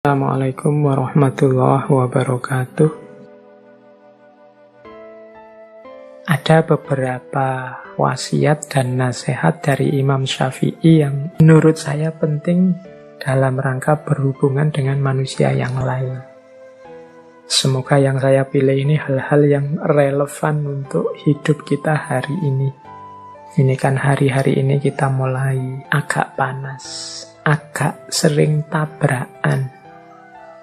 Assalamualaikum warahmatullahi wabarakatuh. Ada beberapa wasiat dan nasihat dari Imam Syafi'i yang menurut saya penting dalam rangka berhubungan dengan manusia yang lain. Semoga yang saya pilih ini hal-hal yang relevan untuk hidup kita hari ini. Ini kan hari-hari ini kita mulai agak panas, agak sering tabrakan.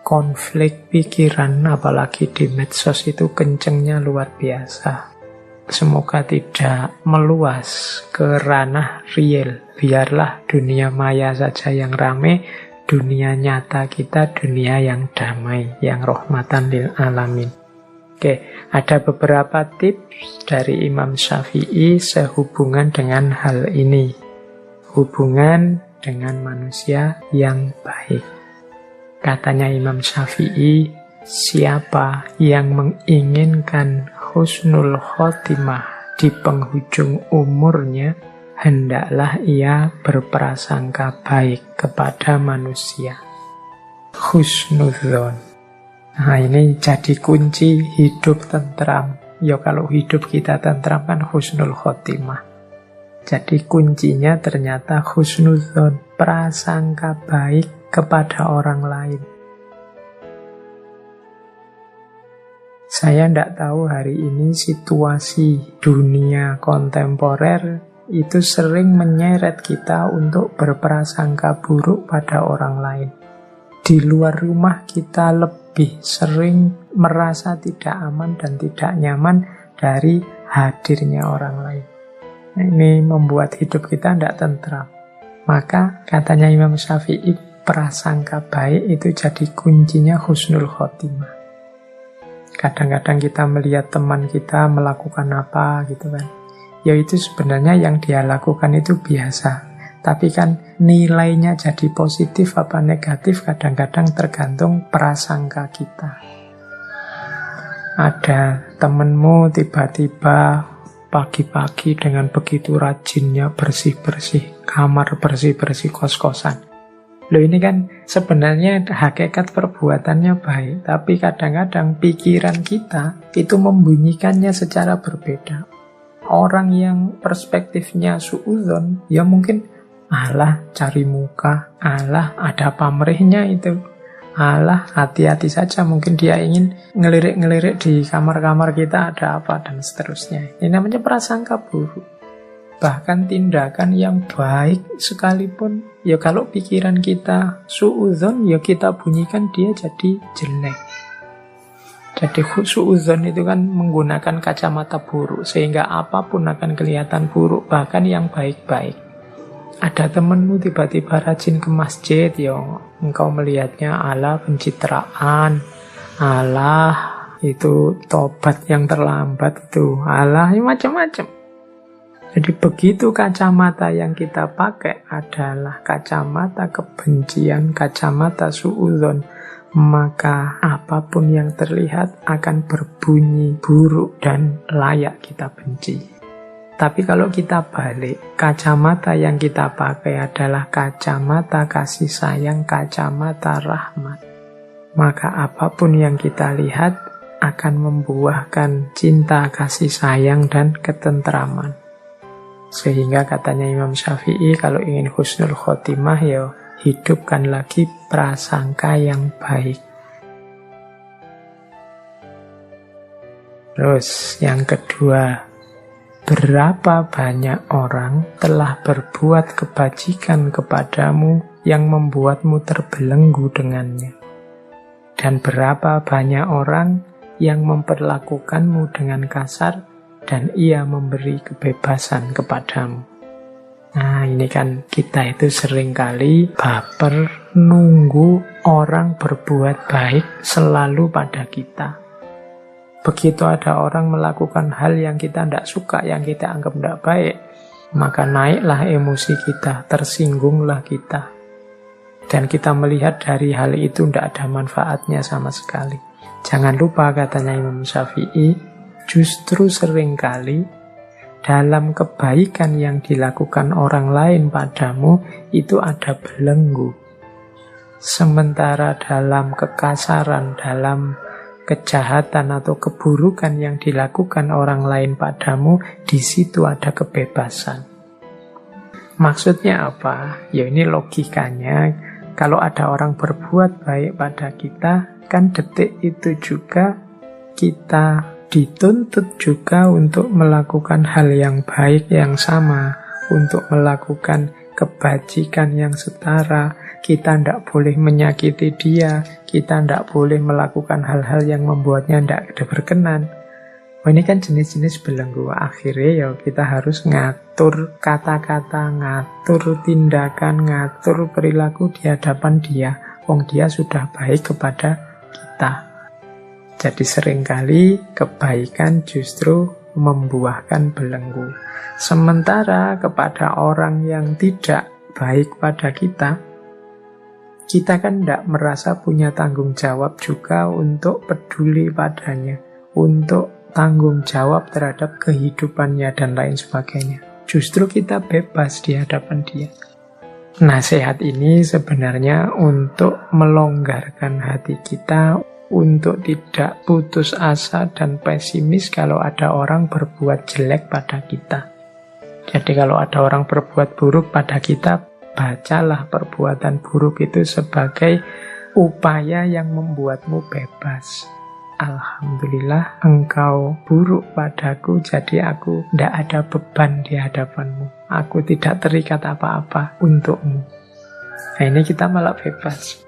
Konflik pikiran, apalagi di medsos itu kencengnya luar biasa. Semoga tidak meluas ke ranah real. Biarlah dunia maya saja yang rame, dunia nyata kita dunia yang damai, yang rahmatan lil alamin. Oke, ada beberapa tips dari Imam Syafi'i sehubungan dengan hal ini. Hubungan dengan manusia yang baik. Katanya Imam Syafi'i, siapa yang menginginkan husnul khotimah di penghujung umurnya, hendaklah ia berprasangka baik kepada manusia. Husnudzon. Nah, ini jadi kunci hidup tentram. Ya kalau hidup kita tentram kan husnul khotimah. Jadi kuncinya ternyata husnudzon, prasangka baik kepada orang lain. Saya tidak tahu hari ini situasi dunia kontemporer itu sering menyeret kita untuk berprasangka buruk pada orang lain. Di luar rumah kita lebih sering merasa tidak aman dan tidak nyaman dari hadirnya orang lain. Nah, ini membuat hidup kita tidak tentram. Maka katanya Imam Syafi'i, prasangka baik itu jadi kuncinya husnul khotimah. Kadang-kadang kita melihat teman kita melakukan apa gitu kan, ya itu sebenarnya yang dia lakukan itu biasa, tapi kan nilainya jadi positif apa negatif kadang-kadang tergantung prasangka kita. Ada temenmu tiba-tiba pagi-pagi dengan begitu rajinnya bersih-bersih kamar, bersih-bersih kos-kosan. Loh, ini kan sebenarnya hakikat perbuatannya baik, tapi kadang-kadang pikiran kita itu membunyikannya secara berbeda. Orang yang perspektifnya suudzon, ya mungkin alah cari muka, alah ada pamrihnya itu, alah hati-hati saja, mungkin dia ingin ngelirik-ngelirik di kamar-kamar kita ada apa, dan seterusnya. Ini namanya prasangka buruk. Bahkan tindakan yang baik sekalipun, ya kalau pikiran kita suudzon, ya kita bunyikan dia jadi jelek. Jadi suudzon itu kan menggunakan kacamata buruk, sehingga apapun akan kelihatan buruk, bahkan yang baik-baik. Ada temenmu tiba-tiba rajin ke masjid, ya engkau melihatnya ala pencitraan, alah itu tobat yang terlambat itu, alah ya macam-macam. Jadi begitu kacamata yang kita pakai adalah kacamata kebencian, kacamata suudzon, maka apapun yang terlihat akan berbunyi buruk dan layak kita benci. Tapi kalau kita balik, kacamata yang kita pakai adalah kacamata kasih sayang, kacamata rahmat, maka apapun yang kita lihat akan membuahkan cinta, kasih sayang, dan ketentraman. Sehingga katanya Imam Syafi'i, kalau ingin husnul khotimah, ya hidupkan lagi prasangka yang baik. Terus yang kedua, berapa banyak orang telah berbuat kebajikan kepadamu yang membuatmu terbelenggu dengannya? Dan berapa banyak orang yang memperlakukanmu dengan kasar dan ia memberi kebebasan kepadamu? Nah, ini kan kita itu seringkali baper nunggu orang berbuat baik selalu pada kita. Begitu ada orang melakukan hal yang kita tidak suka, yang kita anggap tidak baik, maka naiklah emosi kita, tersinggunglah kita. Dan kita melihat dari hal itu tidak ada manfaatnya sama sekali. Jangan lupa katanya Imam Syafi'i, justru seringkali dalam kebaikan yang dilakukan orang lain padamu itu ada belenggu. Sementara dalam kekasaran, dalam kejahatan atau keburukan yang dilakukan orang lain padamu, di situ ada kebebasan. Maksudnya apa? Ya ini logikanya, kalau ada orang berbuat baik pada kita, kan detik itu juga kita dituntut juga untuk melakukan hal yang baik yang sama, untuk melakukan kebajikan yang setara. Kita tidak boleh menyakiti dia, kita tidak boleh melakukan hal-hal yang membuatnya tidak berkenan. Ini kan jenis-jenis belenggu. Akhirnya ya kita harus ngatur kata-kata, ngatur tindakan, ngatur perilaku di hadapan dia. Wong dia sudah baik kepada kita. Jadi seringkali kebaikan justru membuahkan belenggu. Sementara kepada orang yang tidak baik pada kita kan tidak merasa punya tanggung jawab juga untuk peduli padanya, untuk tanggung jawab terhadap kehidupannya dan lain sebagainya. Justru kita bebas di hadapan dia. Nasihat ini sebenarnya untuk melonggarkan hati kita, untuk tidak putus asa dan pesimis kalau ada orang berbuat jelek pada kita. Jadi kalau ada orang berbuat buruk pada kita, bacalah perbuatan buruk itu sebagai upaya yang membuatmu bebas. Alhamdulillah engkau buruk padaku, jadi aku tidak ada beban di hadapanmu. Aku tidak terikat apa-apa untukmu. Nah ini kita malah bebas.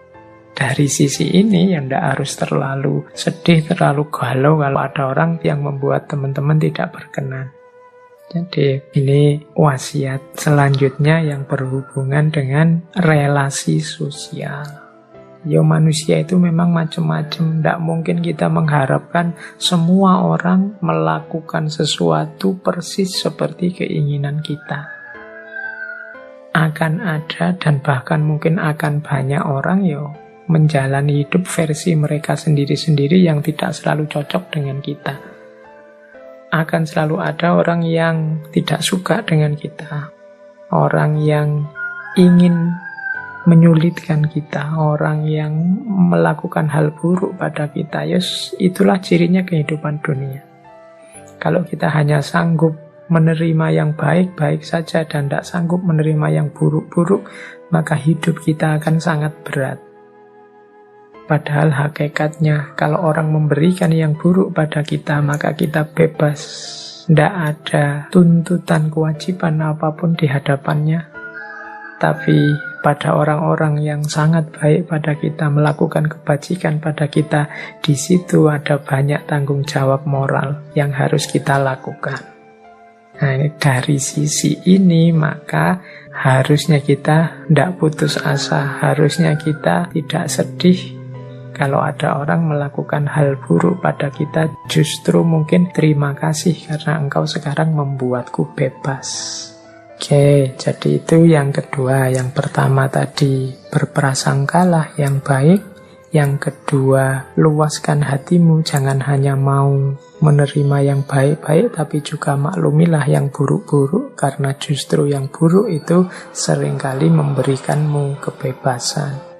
Dari sisi ini yang tidak harus terlalu sedih, terlalu galau kalau ada orang yang membuat teman-teman tidak berkenan. Jadi ini wasiat selanjutnya yang berhubungan dengan relasi sosial. Ya manusia itu memang macam-macam. Tidak mungkin kita mengharapkan semua orang melakukan sesuatu persis seperti keinginan kita. Akan ada dan bahkan mungkin akan banyak orang menjalani hidup versi mereka sendiri-sendiri yang tidak selalu cocok dengan kita. Akan selalu ada orang yang tidak suka dengan kita, orang yang ingin menyulitkan kita, orang yang melakukan hal buruk pada kita. Itulah cirinya kehidupan dunia. Kalau kita hanya sanggup menerima yang baik-baik saja dan tidak sanggup menerima yang buruk-buruk, maka hidup kita akan sangat berat. Padahal hakikatnya kalau orang memberikan yang buruk pada kita, maka kita bebas. Tidak ada tuntutan kewajiban apapun di hadapannya. Tapi pada orang-orang yang sangat baik pada kita, melakukan kebajikan pada kita, di situ ada banyak tanggung jawab moral yang harus kita lakukan. Nah ini dari sisi ini maka harusnya kita tidak putus asa, harusnya kita tidak sedih kalau ada orang melakukan hal buruk pada kita. Justru mungkin terima kasih karena engkau sekarang membuatku bebas. Oke, jadi itu yang kedua. Yang pertama tadi berprasangkalah yang baik. Yang kedua, luaskan hatimu, jangan hanya mau menerima yang baik-baik, tapi juga maklumilah yang buruk-buruk, karena justru yang buruk itu seringkali memberikanmu kebebasan.